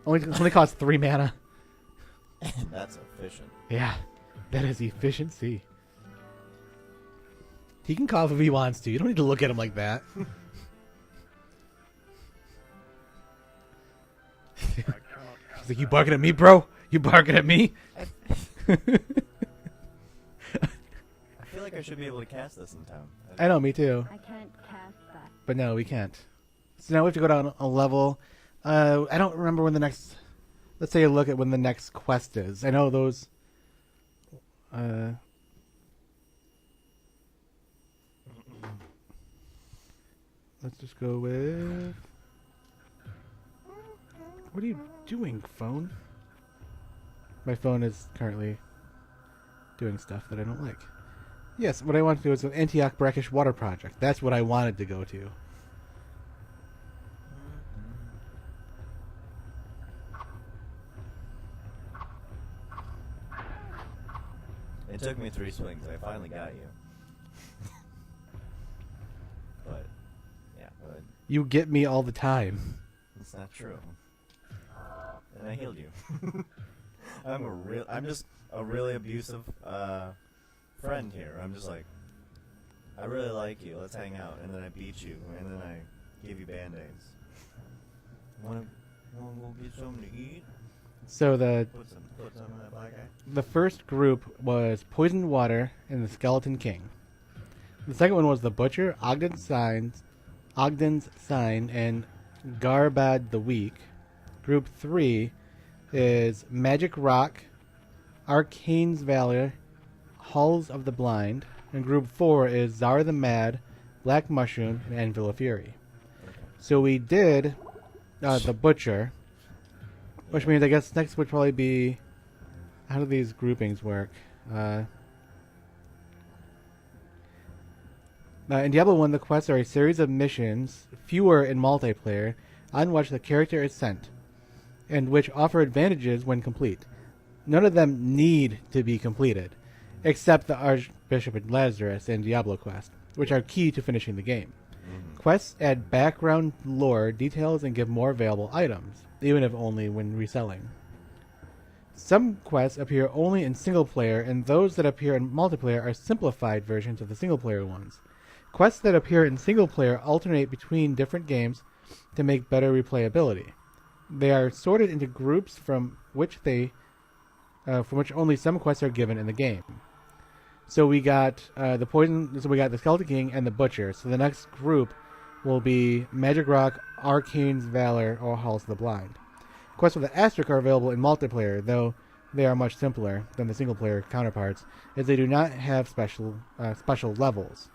Only costs 3 mana. That's efficient. Yeah, that is efficiency. He can cough if he wants to. You don't need to look at him like that. He's like, you barking at me, bro? You barking at me? I feel like I should be able to cast this in town. I know, me too. I can't cast that. But no, we can't. So now we have to go down a level. I don't remember when the next... Let's take a look at when the next quest is. I know those... Let's just go with... What are you doing, phone? My phone is currently doing stuff that I don't like. Yes, what I want to do is an Antioch Brackish Water Project. That's what I wanted to go to. It took me 3 swings. I finally got you. But, yeah, but You get me all the time. it's not true. And I healed you. I'm just a really abusive friend here. I'm just like, I really like you. Let's hang out. And then I beat you. And then I give you band-aids. Wanna go get something to eat? So the Put some in that black guy. the first group was Poisoned Water and the Skeleton King. The second one was the Butcher, Ogden's Sign, and Garbad the Weak. Group 3 is Magic Rock, Arcane's Valor, Halls of the Blind. And Group 4 is Zara the Mad, Black Mushroom, and Anvil of Fury. So we did the Butcher, which means I guess next would probably be... How do these groupings work? In Diablo 1, the quests are a series of missions, fewer in multiplayer, on which the character is sent, and which offer advantages when complete. None of them need to be completed, except the Archbishop and Lazarus and Diablo quest, which are key to finishing the game. Quests add background lore, details, and give more available items, even if only when reselling. Some quests appear only in single player, and those that appear in multiplayer are simplified versions of the single player ones. Quests that appear in single player alternate between different games to make better replayability. They are sorted into groups from which only some quests are given in the game. So we got the Skeleton King and the Butcher. So the next group will be Magic Rock, Arcane's Valor, or Halls of the Blind. Quests with the asterisk are available in multiplayer, though they are much simpler than the single player counterparts, as they do not have special levels.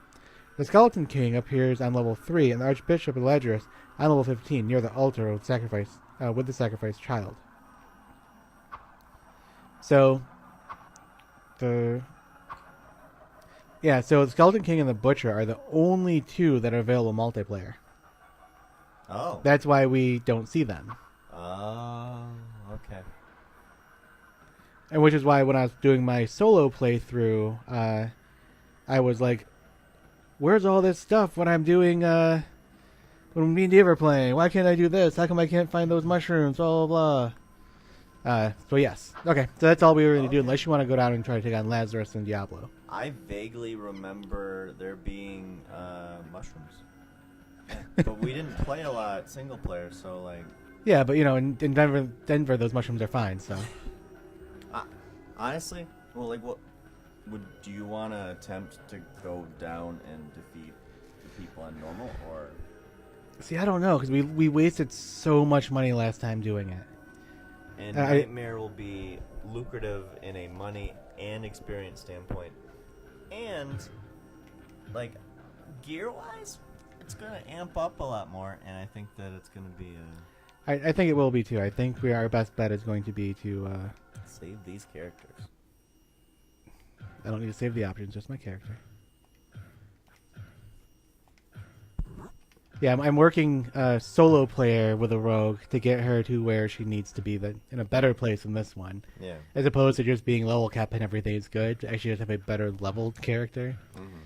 The Skeleton King appears on level 3, and the Archbishop and Lazarus on level 15 near the altar with the sacrificed child. So the Skeleton King and the Butcher are the only two that are available multiplayer. Oh. That's why we don't see them. Oh, okay. And which is why when I was doing my solo playthrough, I was like, where's all this stuff when I'm doing, when me and Dave are playing? Why can't I do this? How come I can't find those mushrooms? Blah, blah, blah. So yes. Okay, so that's all we were going to do, unless you want to go down and try to take on Lazarus and Diablo. I vaguely remember there being mushrooms. But we didn't play a lot single player, so like... Yeah, but in Denver, those mushrooms are fine, so... Honestly, well, like, what... Do you want to attempt to go down and defeat the people on normal, or... See, I don't know, because we wasted so much money last time doing it. And Nightmare will be lucrative in a money and experience standpoint. And, like, gear-wise, it's going to amp up a lot more, and I think that it's going to be a... I think it will be, too. I think our best bet is going to be to... save these characters. I don't need to save the options, just my character. Yeah, I'm working solo player with a rogue to get her to where she needs to be, in a better place than this one. Yeah. As opposed to just being level cap and everything is good. To actually just have a better leveled character.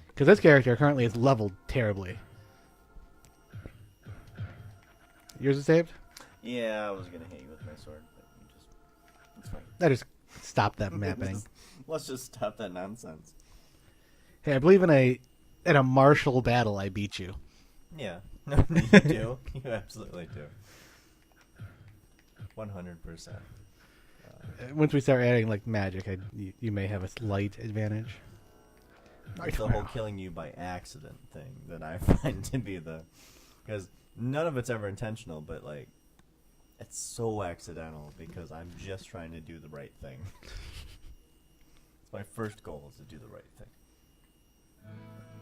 Because this character currently is leveled terribly. Yours is saved? Yeah, I was gonna hit you with my sword, but you just... It's fine. I just stop that mapping. Let's just stop that nonsense. Hey, I believe in a martial battle I beat you. Yeah. No, you do. You absolutely do. 100%. Once we start adding like magic, you may have a slight advantage. It's the whole killing you by accident thing that I find to be the... Because none of it's ever intentional, but, like, it's so accidental because I'm just trying to do the right thing. It's my first goal is to do the right thing.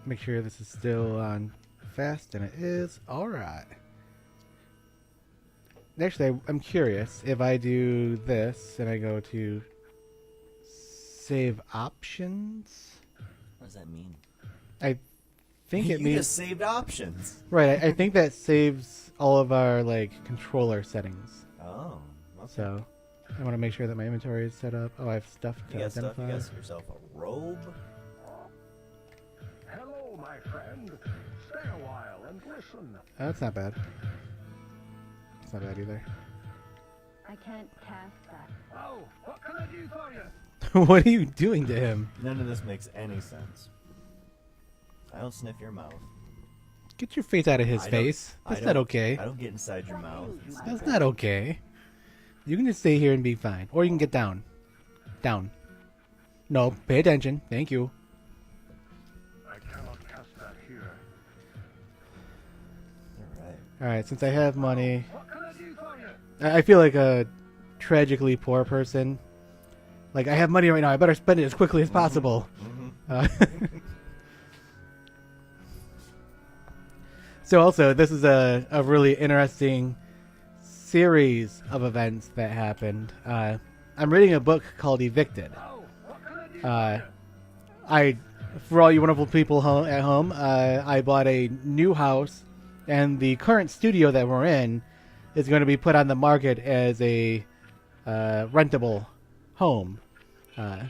Make sure this is still on fast, and it is. Alright. Actually, I'm curious. If I do this, and I go to save options... What does that mean? I think it you means... just saved options. Right, I think that saves all of our, like, controller settings. Oh. Okay. So, I want to make sure that my inventory is set up. Oh, I have stuff to You got stuff? identify. You got yourself a robe? Hello, my friend. Stay a while and listen. That's not bad. It's not bad either. I can't cast that. Oh, what can I do for you? What are you doing to him? None of this makes any sense. I don't sniff your mouth. Get your face out of his I don't- face. I That's don't- not okay. I don't get inside your mouth. That's not okay. You can just stay here and be fine. Or you can get down. Down. No, pay attention. Thank you. I cannot cast that here. Alright. Alright, since I have money... What can I do for you? I feel like a tragically poor person. Like, I have money right now. I better spend it as quickly as possible. So also, this is a really interesting series of events that happened. I'm reading a book called Evicted. Oh, what can I do For all you wonderful people at home, I bought a new house, and the current studio that we're in is going to be put on the market as a rentable home. And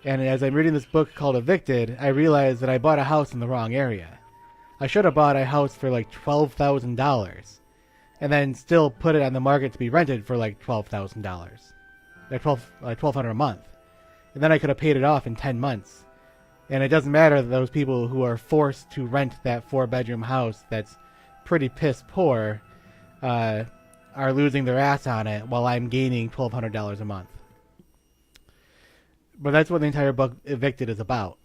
as I'm reading this book called Evicted, I realized that I bought a house in the wrong area. I should have bought a house for like $12,000, and then still put it on the market to be rented for like $12,000, like $1,200 a month, and then I could have paid it off in 10 months. And it doesn't matter that those people who are forced to rent that 4-bedroom house that's pretty piss poor are losing their ass on it while I'm gaining $1,200 a month. But that's what the entire book Evicted is about.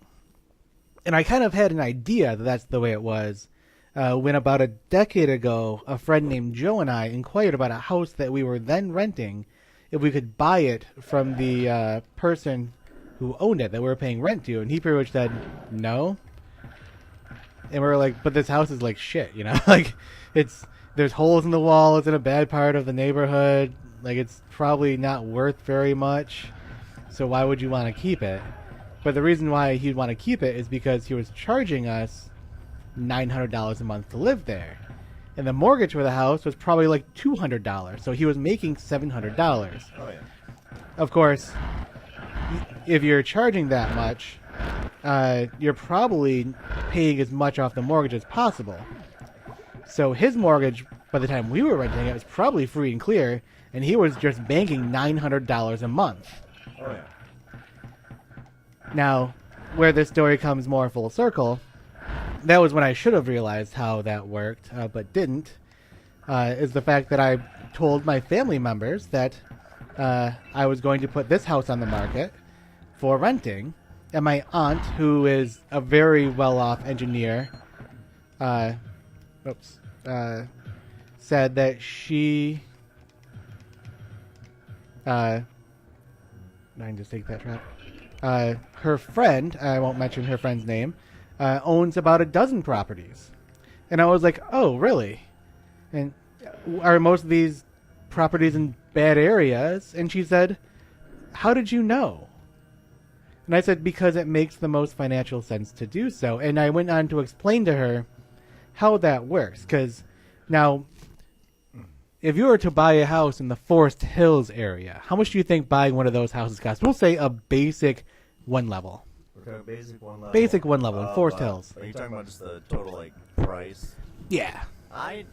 And I kind of had an idea that that's the way it was when about a decade ago, a friend named Joe and I inquired about a house that we were then renting, if we could buy it from the person who owned it that we were paying rent to. And he pretty much said, no. And we were like, but this house is like shit, you know? Like, there's holes in the wall, it's in a bad part of the neighborhood, like it's probably not worth very much. So why would you want to keep it? But the reason why he'd want to keep it is because he was charging us $900 a month to live there. And the mortgage for the house was probably like $200. So he was making $700. Oh, yeah. Of course, if you're charging that much, you're probably paying as much off the mortgage as possible. So his mortgage, by the time we were renting it, was probably free and clear. And he was just banking $900 a month. Oh, yeah. Now, where this story comes more full circle, that was when I should have realized how that worked, but didn't, is the fact that I told my family members that I was going to put this house on the market for renting, and my aunt, who is a very well-off engineer, said that she... I can just take that trap. Her friend, I won't mention her friend's name, owns about a dozen properties. And I was like, oh, really? And are most of these properties in bad areas? And she said, how did you know? And I said, because it makes the most financial sense to do so. And I went on to explain to her how that works. Because now, if you were to buy a house in the Forest Hills area, how much do you think buying one of those houses costs? We'll say a basic one level. We're talking basic one level. Basic one level in Forest Hills. Are you talking about just the total, like, price? Yeah. I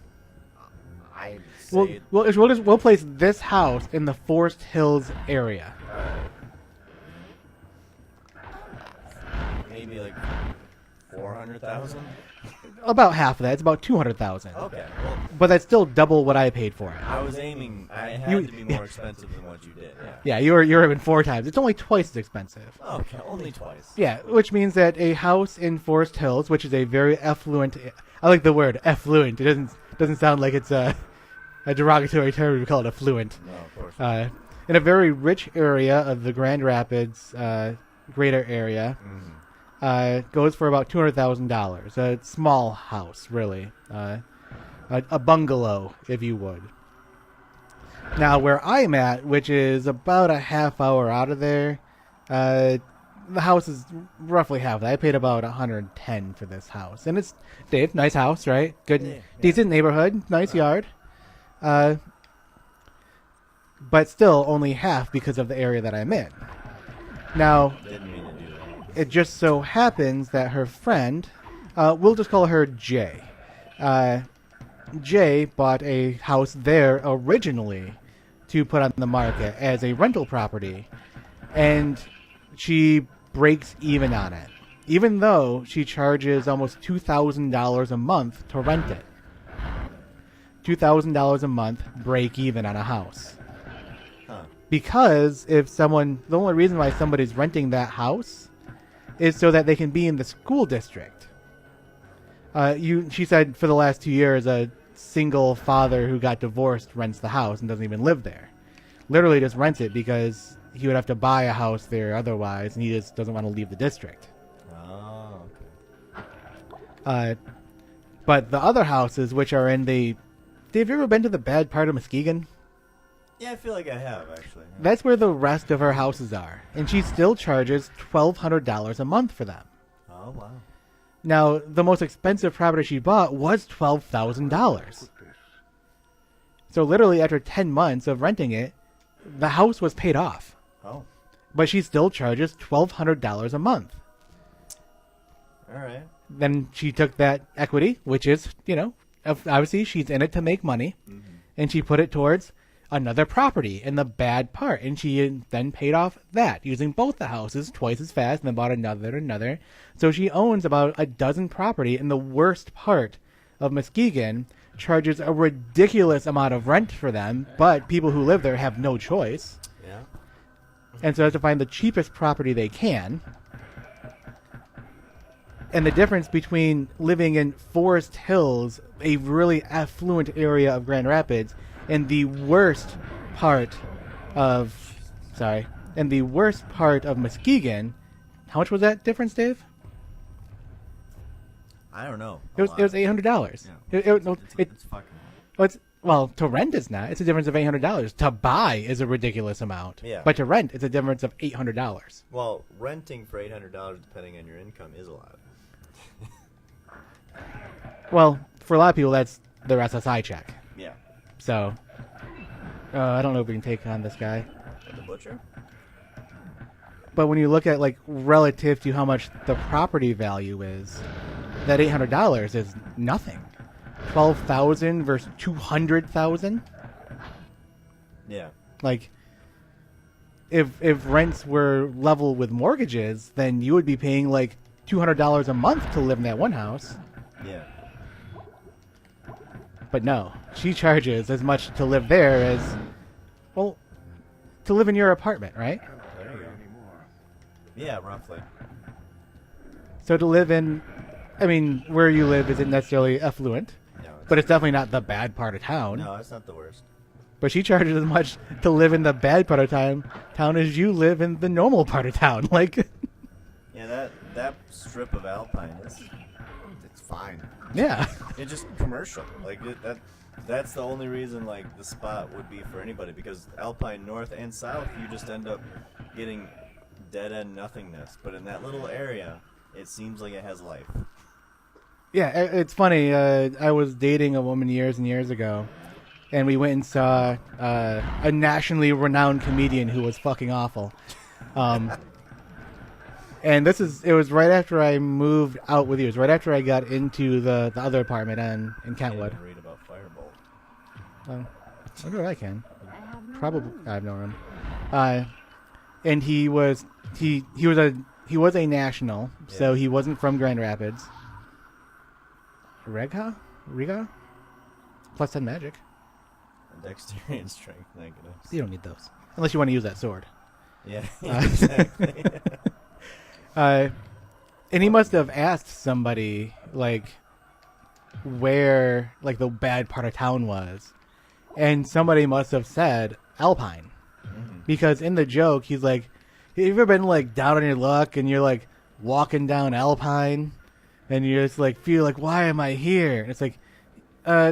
I say We'll place this house in the Forest Hills area. maybe like 400,000. About half of that. It's about 200,000. Okay. Well, But that's still double what I paid for it. I was aiming. I had You- to be more expensive than what you did. Yeah. Yeah, you're even 4 times. It's only twice as expensive. Okay, only twice. Yeah, which means that a house in Forest Hills, which is a very affluent, I like the word affluent. It doesn't sound like it's a derogatory term. We call it affluent. No, of course. Not. In a very rich area of the Grand Rapids greater area, goes for about $200,000. A small house, really, a bungalow, if you would. Now, where I'm at, which is about a half hour out of there, the house is roughly half that. I paid about $110 for this house, and it's Dave, nice house, right? Good, Yeah. decent neighborhood, nice yard, but still only half because of the area that I'm in. Now, Didn't mean to do that. it just so happens that her friend, we'll just call her Jay. Jay bought a house there originally to put on the market as a rental property, and she breaks even on it, even though she charges almost $2,000 a month to rent it. $2,000 a month break even on a house. Huh. Because the only reason why somebody's renting that house is so that they can be in the school district. She said for the last 2 years, a single father who got divorced rents the house and doesn't even live there. Literally just rents it because he would have to buy a house there otherwise, and he just doesn't want to leave the district. Oh. But the other houses, which are in Dave, you ever been to the bad part of Muskegon? Yeah, I feel like I have actually. That's where the rest of her houses are, and she still charges $1,200 a month for them. Oh wow. Now, the most expensive property she bought was $12,000. So literally after 10 months of renting it, the house was paid off. Oh. But she still charges $1,200 a month. All right. Then she took that equity, which is, obviously she's in it to make money, and she put it towards another property in the bad part. And she then paid off that using both the houses twice as fast, and then bought another. So she owns about a dozen property in the worst part of Muskegon, charges a ridiculous amount of rent for them, but people who live there have no choice. Yeah. And so they have to find the cheapest property they can. And the difference between living in Forest Hills, a really affluent area of Grand Rapids, and the worst part of Muskegon, how much was that difference, Dave? I don't know. It was $800. Yeah. It's fucking. To rent it's not. It's a difference of $800. To buy is a ridiculous amount. Yeah. But to rent, it's a difference of $800. Well, renting for $800, depending on your income, is a lot. Well, for a lot of people, that's their SSI check. Yeah. So, I don't know if we can take on this guy. The butcher? But when you look at, relative to how much the property value is, that $800 is nothing. $12,000 versus $200,000. Yeah. If rents were level with mortgages, then you would be paying $200 a month to live in that one house. Yeah. But no, she charges as much to live there as, to live in your apartment, right? There you go. Yeah, roughly. So to live in, where you live isn't necessarily affluent, No, but it's definitely not the bad part of town. no, it's not the worst. But she charges as much to live in the bad part of town as you live in the normal part of town. Yeah, that strip of Alpine it's fine. Yeah. It's just commercial. That's the only reason the spot would be for anybody, because Alpine North and South you just end up getting dead end nothingness. But in that little area, it seems like it has life. Yeah, it's funny. I was dating a woman years and years ago, and we went and saw a nationally renowned comedian who was fucking awful. And it was right after I moved out with you. It was right after I got into the other apartment in Can't Kentwood. even read about Firebolt. I wonder if I can. I have no Probably room. I have no room. And he was a national, so he wasn't from Grand Rapids. Riga? Plus 10 magic. Dexterity and strength negatives. You don't need those unless you want to use that sword. Yeah, exactly. And he must have asked somebody like where like the bad part of town was, and somebody must have said Alpine. Because in the joke, he's like, have you ever been like down on your luck and you're like walking down Alpine and you just like feel like, why am I here? And it's like,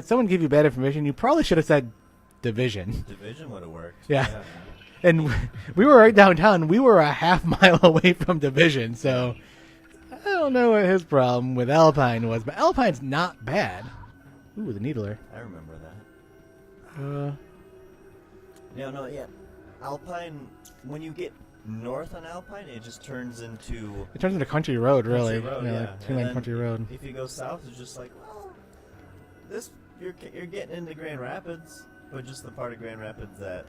someone gave you bad information. You probably should have said Division. Division would have worked. Yeah. And we were right downtown. We were a half mile away from Division. So I don't know what his problem with Alpine was, but Alpine's not bad. Ooh, the Needler. I remember that. Yeah. Alpine, when you get north on Alpine, it just turns into... It turns into country road, really. Country road, yeah. yeah. Like And two-lane then country road. If you go south, it's just like, well, you're getting into Grand Rapids, but just the part of Grand Rapids that,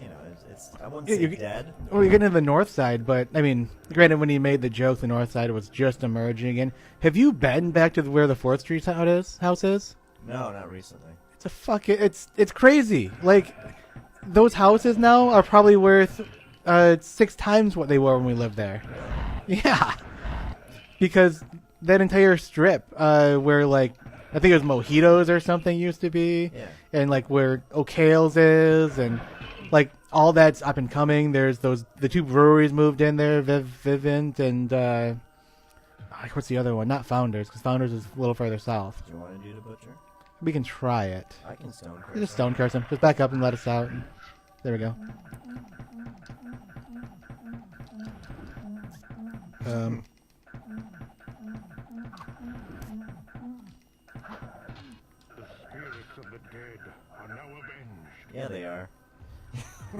you know, it's I wouldn't say dead. Well, you're getting to the north side, but, I mean, granted, when he made the joke, the north side was just emerging again. Have you been back to where the 4th Street house is? No, not recently. It's a fucking... It's crazy. Like... Those houses now are probably worth 6 times what they were when we lived there. Yeah. Because that entire strip where, like, I think it was Mojitos or something used to be. Yeah. And, like, where O'Kale's is and, like, all that's up and coming. There's the 2 breweries moved in there, Vivint and, what's the other one? Not Founders, because Founders is a little further south. Do you want to do the butcher? We can try it. I can stone curse. Just stone curse him. Just back up and let us out. There we go. The spirits of the dead are now avenged. Yeah, they are.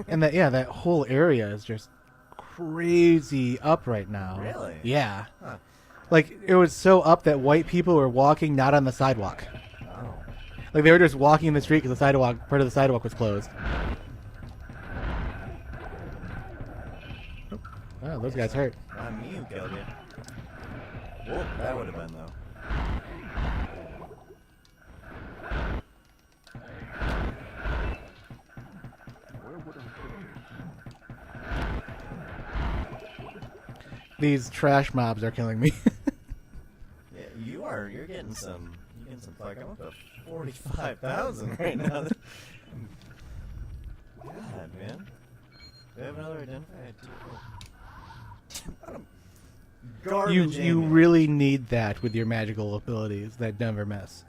And that whole area is just crazy up right now. Really? Yeah. Huh. Like, it was so up that white people were walking not on the sidewalk. Oh. Like, they were just walking in the street because part of the sidewalk was closed. Oh, wow, those guys hurt. Not me who killed you. Whoop, that would have been, though. Where would I put this? These trash mobs are killing me. Yeah, you're getting some flack. I'm up to 45,000 right now. God, man. Do I have another identifier? Garbage. You really need that with your magical abilities that never miss.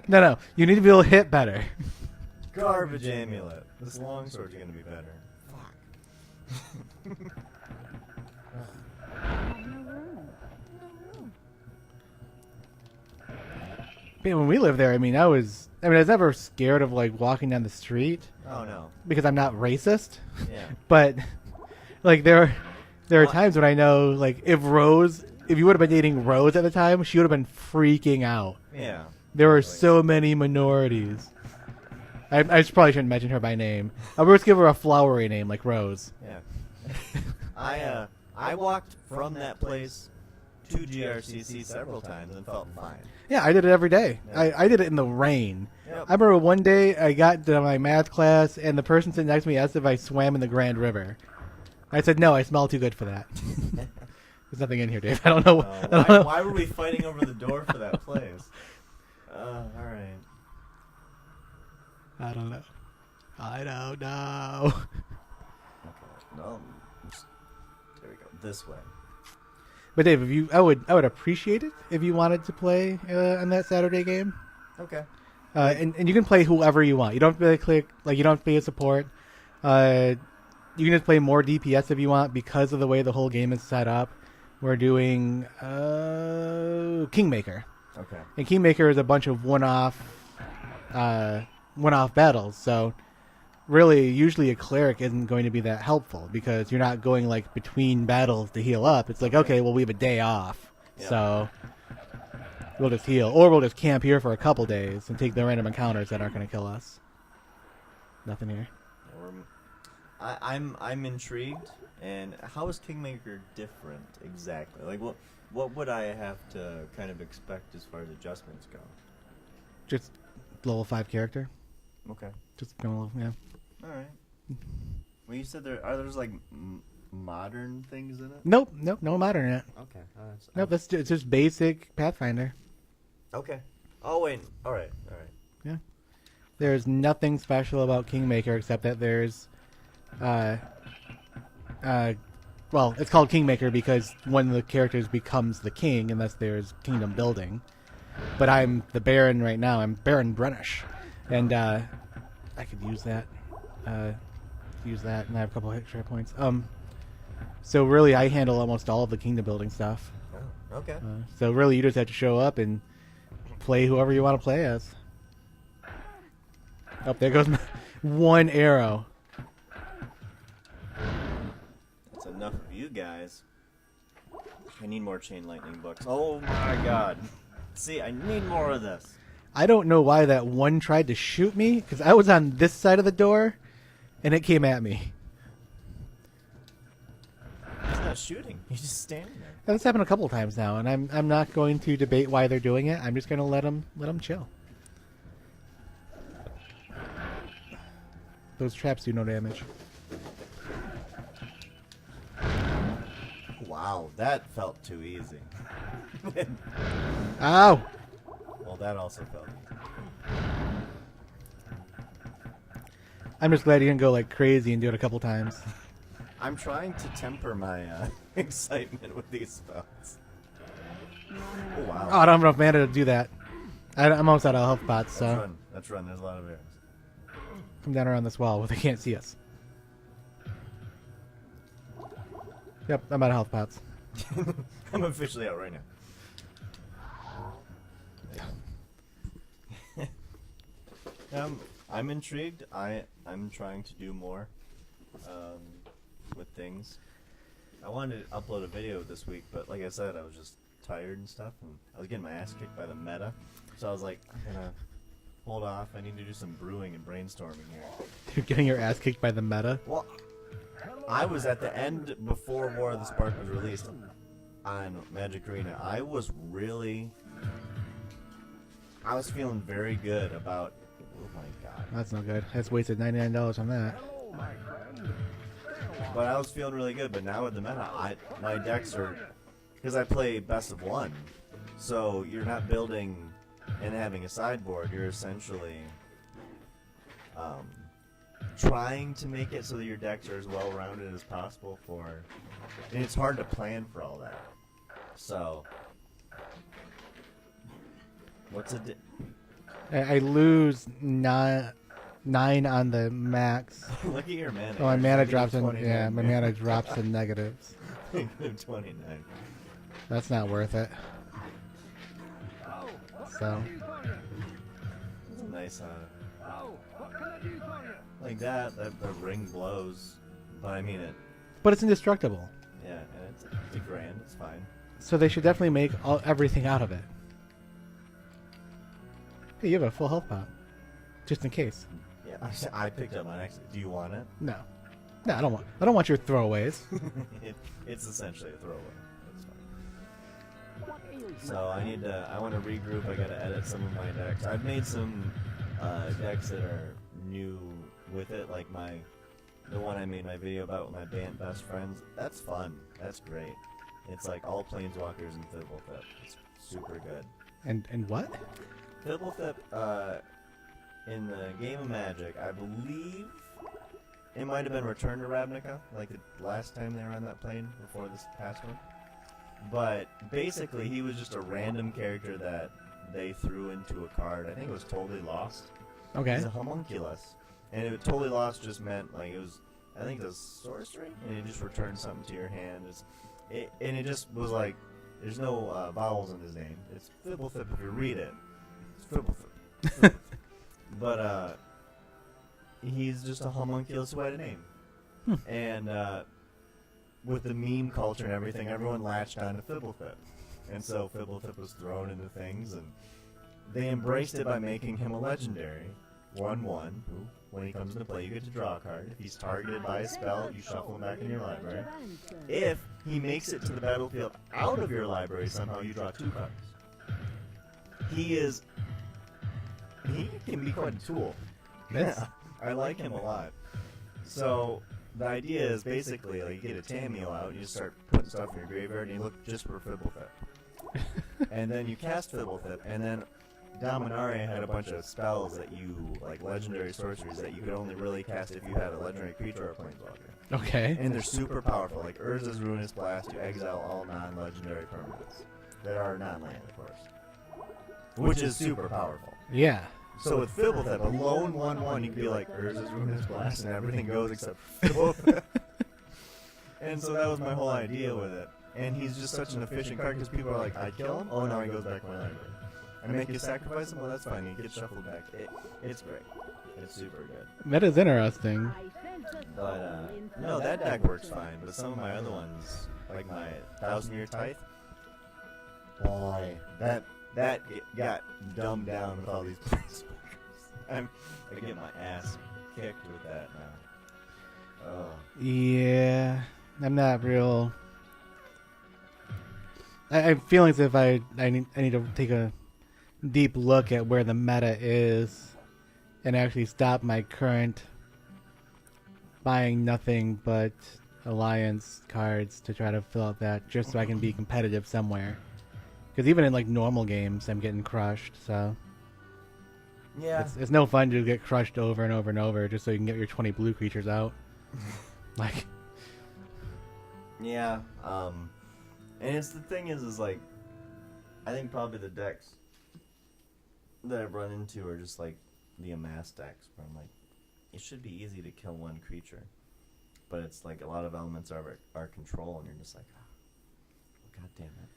No, you need to be able to hit better. Garbage amulet. This longsword's gonna be better. Fuck. I have no room. Man, when we lived there, I was never scared of like walking down the street Oh no. because I'm not racist. Yeah. But like there are times when I know like if you would have been dating Rose at the time, she would have been freaking out. Yeah. There were so many minorities. I probably shouldn't mention her by name. I would just give her a flowery name like Rose. Yeah. I walked from that place to GRCC several times and felt fine. Yeah, I did it every day. Yeah. I did it in the rain. Yep. I remember one day I got to my math class and the person sitting next to me asked if I swam in the Grand River. I said, no, I smell too good for that. There's nothing in here, Dave. I don't know. I don't know. Why were we fighting over the door for that place? All right. I don't know. I don't know. Okay. No. There we go. This way. But Dave, I would appreciate it if you wanted to play on that Saturday game. Okay. And you can play whoever you want. You don't have to you don't have to be a support. You can just play more DPS if you want because of the way the whole game is set up. We're doing Kingmaker. Okay. And Kingmaker is a bunch of one-off battles. So really, usually a cleric isn't going to be that helpful because you're not going like between battles to heal up. It's like, okay, well, we have a day off. Yep. So we'll just heal, or we'll just camp here for a couple days and take the random encounters that aren't going to kill us. Nothing here. I'm intrigued. And how is Kingmaker different exactly? Like, what would I have to kind of expect as far as adjustments go? Just level 5 character. Okay. Just gonna, yeah. All right. Well, you said there's like modern things in it. Nope, no modern yet. Okay. Nope, it's just basic Pathfinder. Okay. Oh wait. All right. Yeah. There's nothing special about Kingmaker except that there's, well, it's called Kingmaker because one of the characters becomes the king unless there's kingdom building. But I'm the Baron right now. I'm Baron Brennish, and I could use that. And I have a couple extra points. So really, I handle almost all of the kingdom building stuff. Oh, okay. So really, you just have to show up and play whoever you want to play as. Oh, there goes my one arrow. That's enough of you guys. I need more chain lightning books. Oh my god. See, I need more of this. I don't know why that one tried to shoot me, because I was on this side of the door, and it came at me. He's not shooting. He's just standing there. And this happened a couple times now, and I'm not going to debate why they're doing it. I'm just going to let them chill. Those traps do no damage. Wow, that felt too easy. Ow! Well, that also felt easy. I'm just glad you didn't go like crazy and do it a couple times. I'm trying to temper my excitement with these spells. Oh, wow. Oh, I don't have enough mana to do that. I'm almost out of health pots, so Let's run. There's a lot of arrows. come down around this wall where they can't see us. Yep, I'm out of health pots. I'm officially out right now. I'm intrigued. I'm trying to do more with things. I wanted to upload a video this week, but like I said, I was just tired and stuff, and I was getting my ass kicked by the meta. So I was like, I'm gonna hold off. I need to do some brewing and brainstorming here. You're getting your ass kicked by the meta. Well, I was at the end before War of the Spark was released on Magic Arena. I was feeling very good about. Oh my god! That's no good. That's wasted $99 on that. Hello, my friend. But I was feeling really good. But now with the meta, my decks are, because I play best of one, so you're not building and having a sideboard. You're essentially trying to make it so that your decks are as well rounded as possible and it's hard to plan for all that. So, what's I lose 9 on the max. Look at your mana. Oh, my mana drops in. 29. Yeah, my mana drops in negatives. 29. That's not worth it. Oh, what So. can I do for you? It's a nice, Oh, what can I do for you? like that the ring blows, but I mean it. But it's indestructible. Yeah, and it's a grand. It's fine. So they should definitely make everything out of it. Hey, you have a full health pot. Just in case. Yeah, I picked up mine actually. Do you want it? No. No, I don't want your throwaways. It's essentially a throwaway. That's fine. What is So I want to regroup. I got to edit some of my decks. I've made some decks that are new with it, like the one I made my video about with my band best friends. That's fun. That's great. It's like all planeswalkers and Fibblethip. It's super good. And what? Fibblethip, in the game of Magic, I believe it might have been Return to Ravnica, like the last time they were on that plane before this past one. But basically, he was just a random character that they threw into a card. I think it was Totally Lost. Okay. He's a homunculus. And it Totally Lost just meant, like, it was, I think it was sorcery, and it just returned something to your hand. And it just was like, there's no vowels in his name. It's Fibblethip if you read it. It's Fibblethip. But he's just a homunculus who had a name. And with the meme culture and everything, everyone latched on to Fibblethip. And so Fibblethip was thrown into things, and they embraced it by making him a legendary. 1/1, who, when he comes into play, you get to draw a card. If he's targeted by a spell, you shuffle him back in your library. If he makes it to the battlefield out of your library somehow, you draw 2 cards. He can be quite a tool. Yeah, I like him a lot. So the idea is basically like you get a Tameo out, you just start putting stuff in your graveyard, and you look just for Fibblethip. And then you cast Fibblethip, and then Dominaria had a bunch of spells that you, like legendary sorceries, that you could only really cast if you had a legendary creature or a planeswalker. Okay. And they're super powerful. Like Urza's Ruinous Blast, you exile all non-legendary permanents that are non-land, of course. Which is super powerful. Yeah. So with Fibblethip, a lone 1/1, you could be like Urza's Ruinous Blast and everything goes except Fibblethip. And so that was my whole idea with it. And he's just such an efficient card because people are like, I'd kill him? Oh, no, he goes back to my library. I make you sacrifice him? Well, that's fine. He gets shuffled back. It's great. It's super good. Meta's interesting. But, no, that deck works fine. But some of my other ones, like my 1,000-Year Tithe, boy, that got dumbed down with all these planeswalkers. I get my ass kicked with that now. Oh. Yeah. I'm not real... I'm feeling as if I need to take a deep look at where the meta is and actually stop my current buying nothing but alliance cards to try to fill out that just so I can be competitive somewhere. Because even in like normal games, I'm getting crushed. So Yeah. it's no fun to get crushed over and over and over just so you can get your 20 blue creatures out. Like, yeah. And it's the thing is like, I think probably the decks that I've run into are just like the amass decks where I'm like, it should be easy to kill one creature, but it's like a lot of elements are our control, and you're just like, oh, god damn it.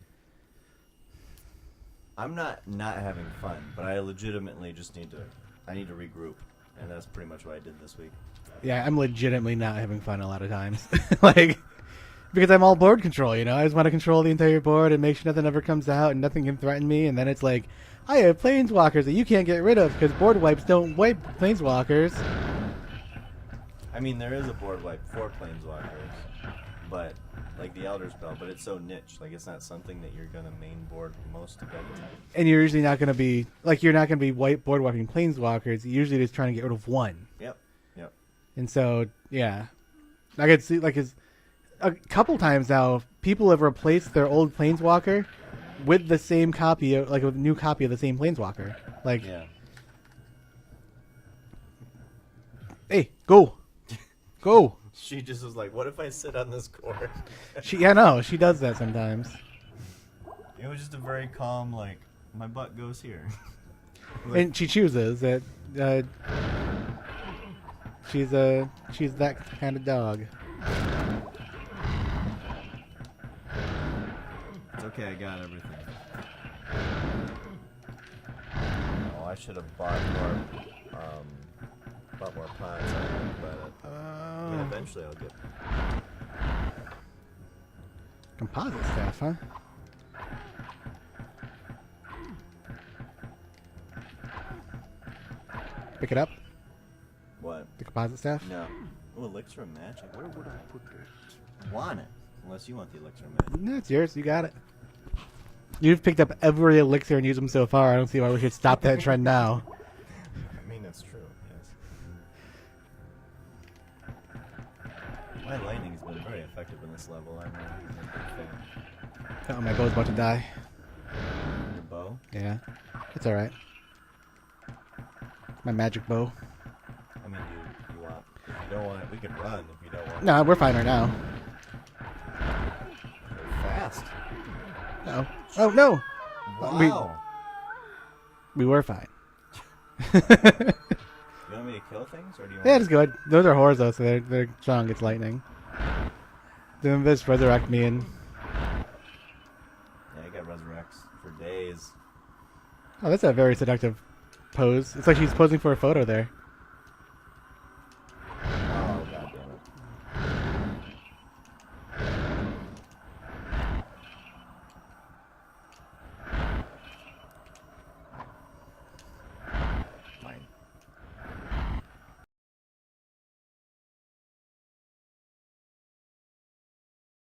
I'm not having fun, but I legitimately just need to regroup, and that's pretty much what I did this week. yeah, I'm legitimately not having fun a lot of times. Like, because I'm all board control, you know? I just want to control the entire board and make sure nothing ever comes out and nothing can threaten me, and then it's like, I have planeswalkers that you can't get rid of because board wipes don't wipe planeswalkers. I mean, there is a board wipe for planeswalkers, but like the Elder Spell, but it's so niche. Like, it's not something that you're gonna main board most of the time. And you're usually not going to be, like, you're not going to be board wiping planeswalkers. You're usually just trying to get rid of one. Yep. And so, yeah. I could see, like, a couple times now, people have replaced their old planeswalker with the same copy, like a new copy of the same planeswalker. Like, Yeah. hey, go. Go. She just was like, what if I sit on this court? Yeah, no, she does that sometimes. It was just a very calm, like, my butt goes here. And she chooses that she's that kind of dog. It's okay, I got everything. Oh, I should have bought more pots, but I mean, eventually I'll get... Composite staff, huh? Pick it up, What? the composite staff. No. Oh, Elixir of Magic. Where would I put this? Want it. Unless you want the Elixir of Magic. No, it's yours. You got it. You've picked up every elixir and used them so far. I don't see why we should stop that trend now. I mean, that's true, yes. My lightning's been very effective in this level. I'm a big fan. Oh, my bow's about to die. Your bow? Yeah, it's all right. My magic bow. I mean, you want... If you don't want it, we can run if you don't want it. No, we're fine right now. They're fast. No. Oh no. Wow. We were fine. You want me to kill things, or do you want Yeah, it's good. Those are horrors though, so they're strong. It's lightning. Then just resurrect me and. Yeah, I got resurrects for days. Oh, that's a very seductive pose. It's like she's posing for a photo there.